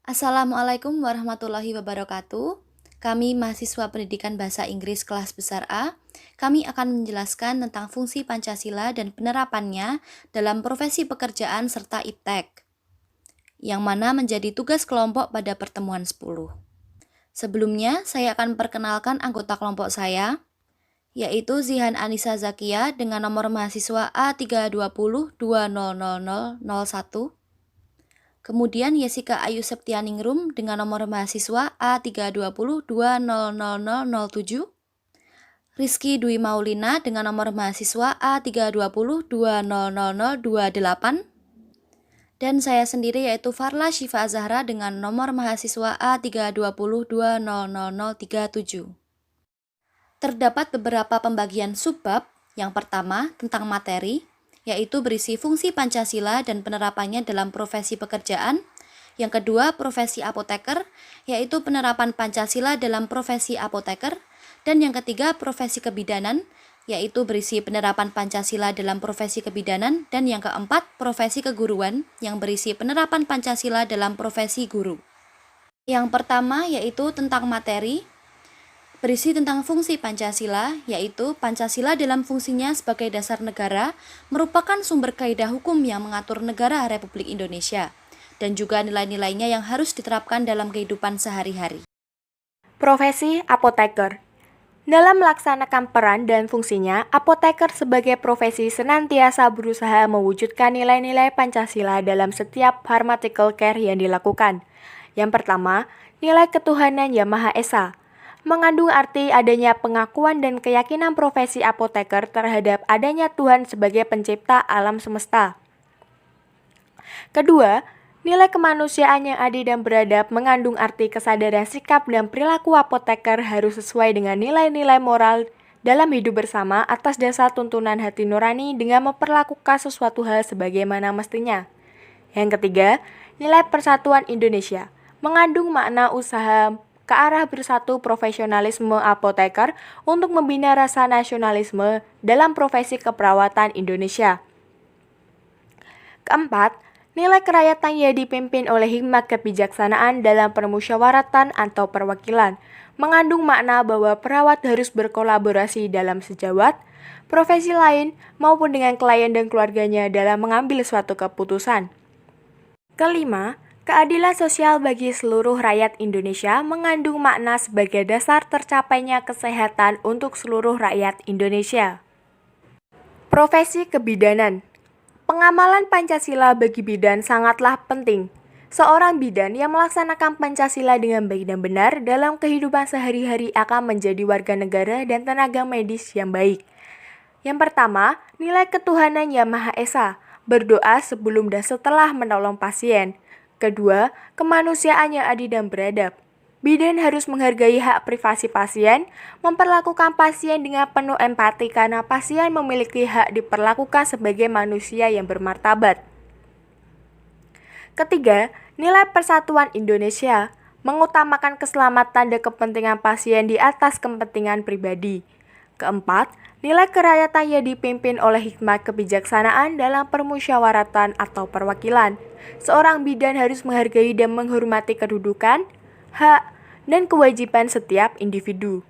Assalamualaikum warahmatullahi wabarakatuh. Kami mahasiswa pendidikan bahasa Inggris kelas besar A. Kami akan menjelaskan tentang fungsi Pancasila dan penerapannya dalam profesi pekerjaan serta iptek, yang mana menjadi tugas kelompok pada pertemuan 10. Sebelumnya, saya akan memperkenalkan anggota kelompok saya, yaitu Zihan Anissa Zakia dengan nomor mahasiswa A320200001. Kemudian Yesika Ayu Septianingrum dengan nomor mahasiswa A320200007. Rizky Dwi Maulina dengan nomor mahasiswa A320200028. Dan saya sendiri yaitu Farla Syifa Zahra dengan nomor mahasiswa A320200037. Terdapat beberapa pembagian subbab. Yang pertama tentang materi, yaitu berisi fungsi Pancasila dan penerapannya dalam profesi pekerjaan. Yang kedua, profesi apoteker, yaitu penerapan Pancasila dalam profesi apoteker. Dan yang ketiga, profesi kebidanan, yaitu berisi penerapan Pancasila dalam profesi kebidanan. Dan yang keempat, profesi keguruan, yang berisi penerapan Pancasila dalam profesi guru. Yang pertama yaitu tentang materi, berisi tentang fungsi Pancasila, yaitu Pancasila dalam fungsinya sebagai dasar negara merupakan sumber kaidah hukum yang mengatur negara Republik Indonesia, dan juga nilai-nilainya yang harus diterapkan dalam kehidupan sehari-hari. Profesi apoteker. Dalam melaksanakan peran dan fungsinya, apoteker sebagai profesi senantiasa berusaha mewujudkan nilai-nilai Pancasila dalam setiap pharmaceutical care yang dilakukan. Yang pertama, nilai ketuhanan Yang Maha Esa, mengandung arti adanya pengakuan dan keyakinan profesi apoteker terhadap adanya Tuhan sebagai pencipta alam semesta. Kedua, nilai kemanusiaan yang adil dan beradab mengandung arti kesadaran sikap dan perilaku apoteker harus sesuai dengan nilai-nilai moral dalam hidup bersama atas dasar tuntunan hati nurani dengan memperlakukan sesuatu hal sebagaimana mestinya. Yang ketiga, nilai persatuan Indonesia, mengandung makna usaha ke arah bersatu profesionalisme apoteker untuk membina rasa nasionalisme dalam profesi keperawatan Indonesia. Keempat, nilai kerakyatan yang dipimpin oleh hikmat kebijaksanaan dalam permusyawaratan atau perwakilan, mengandung makna bahwa perawat harus berkolaborasi dalam sejawat, profesi lain maupun dengan klien dan keluarganya dalam mengambil suatu keputusan. Kelima, keadilan sosial bagi seluruh rakyat Indonesia mengandung makna sebagai dasar tercapainya kesehatan untuk seluruh rakyat Indonesia. Profesi kebidanan. Pengamalan Pancasila bagi bidan sangatlah penting. Seorang bidan yang melaksanakan Pancasila dengan baik dan benar dalam kehidupan sehari-hari akan menjadi warga negara dan tenaga medis yang baik. Yang pertama, nilai ketuhanan Yang Maha Esa, berdoa sebelum dan setelah menolong pasien. Kedua, kemanusiaan yang adil dan beradab. Bidan harus menghargai hak privasi pasien, memperlakukan pasien dengan penuh empati karena pasien memiliki hak diperlakukan sebagai manusia yang bermartabat. Ketiga, nilai persatuan Indonesia, mengutamakan keselamatan dan kepentingan pasien di atas kepentingan pribadi. Keempat, nilai kerakyatan yang dipimpin oleh hikmat kebijaksanaan dalam permusyawaratan atau perwakilan. Seorang bidan harus menghargai dan menghormati kedudukan, hak, dan kewajiban setiap individu.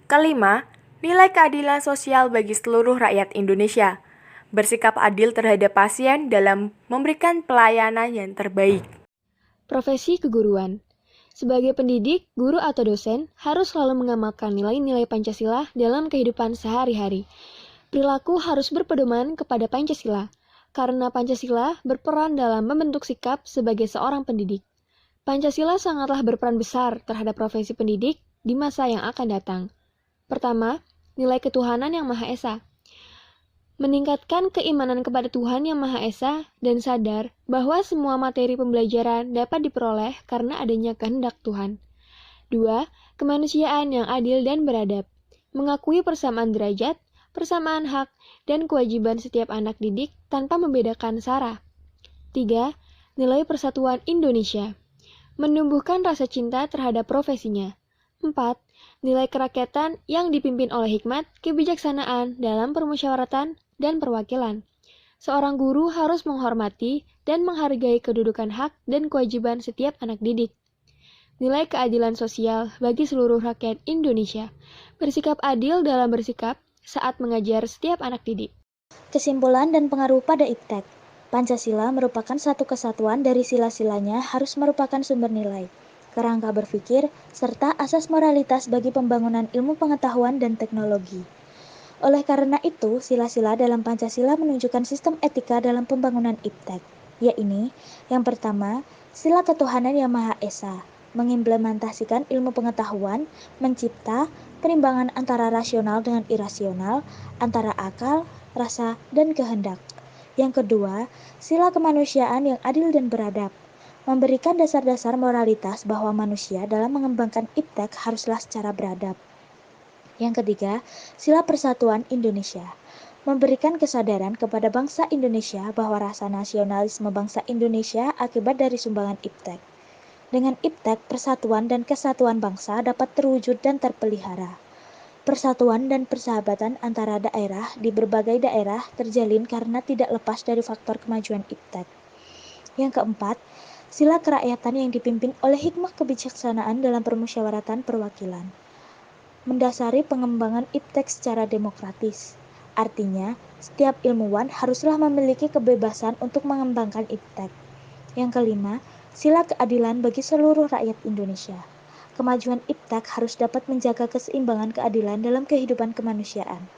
Kelima, nilai keadilan sosial bagi seluruh rakyat Indonesia. Bersikap adil terhadap pasien dalam memberikan pelayanan yang terbaik. Profesi keguruan. Sebagai pendidik, guru atau dosen harus selalu mengamalkan nilai-nilai Pancasila dalam kehidupan sehari-hari. Perilaku harus berpedoman kepada Pancasila, karena Pancasila berperan dalam membentuk sikap sebagai seorang pendidik. Pancasila sangatlah berperan besar terhadap profesi pendidik di masa yang akan datang. Pertama, nilai ketuhanan Yang Maha Esa. Meningkatkan keimanan kepada Tuhan Yang Maha Esa dan sadar bahwa semua materi pembelajaran dapat diperoleh karena adanya kehendak Tuhan. 2. Kemanusiaan yang adil dan beradab. Mengakui persamaan derajat, persamaan hak, dan kewajiban setiap anak didik tanpa membedakan sara. 3. Nilai persatuan Indonesia. Menumbuhkan rasa cinta terhadap profesinya. 4. Nilai kerakyatan yang dipimpin oleh hikmat kebijaksanaan dalam permusyawaratan dan perwakilan. Seorang guru harus menghormati dan menghargai kedudukan hak dan kewajiban setiap anak didik. Nilai keadilan sosial bagi seluruh rakyat Indonesia. Bersikap adil dalam bersikap saat mengajar setiap anak didik. Kesimpulan dan pengaruh pada IPTEK. Pancasila merupakan satu kesatuan dari sila-silanya harus merupakan sumber nilai, kerangka berpikir, serta asas moralitas bagi pembangunan ilmu pengetahuan dan teknologi. Oleh karena itu, sila-sila dalam Pancasila menunjukkan sistem etika dalam pembangunan IPTEK, yaitu yang pertama, sila ketuhanan yang Maha Esa, mengimplementasikan ilmu pengetahuan, mencipta perimbangan antara rasional dengan irasional, antara akal, rasa, dan kehendak. Yang kedua, sila kemanusiaan yang adil dan beradab, memberikan dasar-dasar moralitas bahwa manusia dalam mengembangkan IPTEK haruslah secara beradab. Yang ketiga, sila persatuan Indonesia, memberikan kesadaran kepada bangsa Indonesia bahwa rasa nasionalisme bangsa Indonesia akibat dari sumbangan IPTEK. Dengan IPTEK, persatuan dan kesatuan bangsa dapat terwujud dan terpelihara. Persatuan dan persahabatan antara daerah di berbagai daerah terjalin karena tidak lepas dari faktor kemajuan IPTEK. Yang keempat, sila kerakyatan yang dipimpin oleh hikmah kebijaksanaan dalam permusyawaratan perwakilan. Mendasari pengembangan IPTEK secara demokratis. Artinya, setiap ilmuwan haruslah memiliki kebebasan untuk mengembangkan IPTEK. Yang kelima, sila keadilan bagi seluruh rakyat Indonesia. Kemajuan IPTEK harus dapat menjaga keseimbangan keadilan dalam kehidupan kemanusiaan,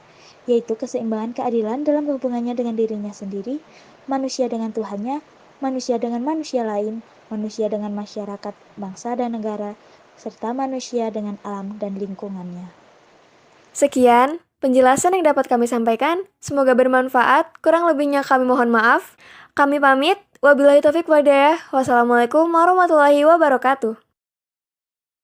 yaitu keseimbangan keadilan dalam hubungannya dengan dirinya sendiri, manusia dengan Tuhannya, manusia dengan manusia lain, manusia dengan masyarakat, bangsa dan negara, serta manusia dengan alam dan lingkungannya. Sekian penjelasan yang dapat kami sampaikan. Semoga bermanfaat. Kurang lebihnya kami mohon maaf. Kami pamit. Wabillahi taufiq walhidayah. Wassalamualaikum warahmatullahi wabarakatuh.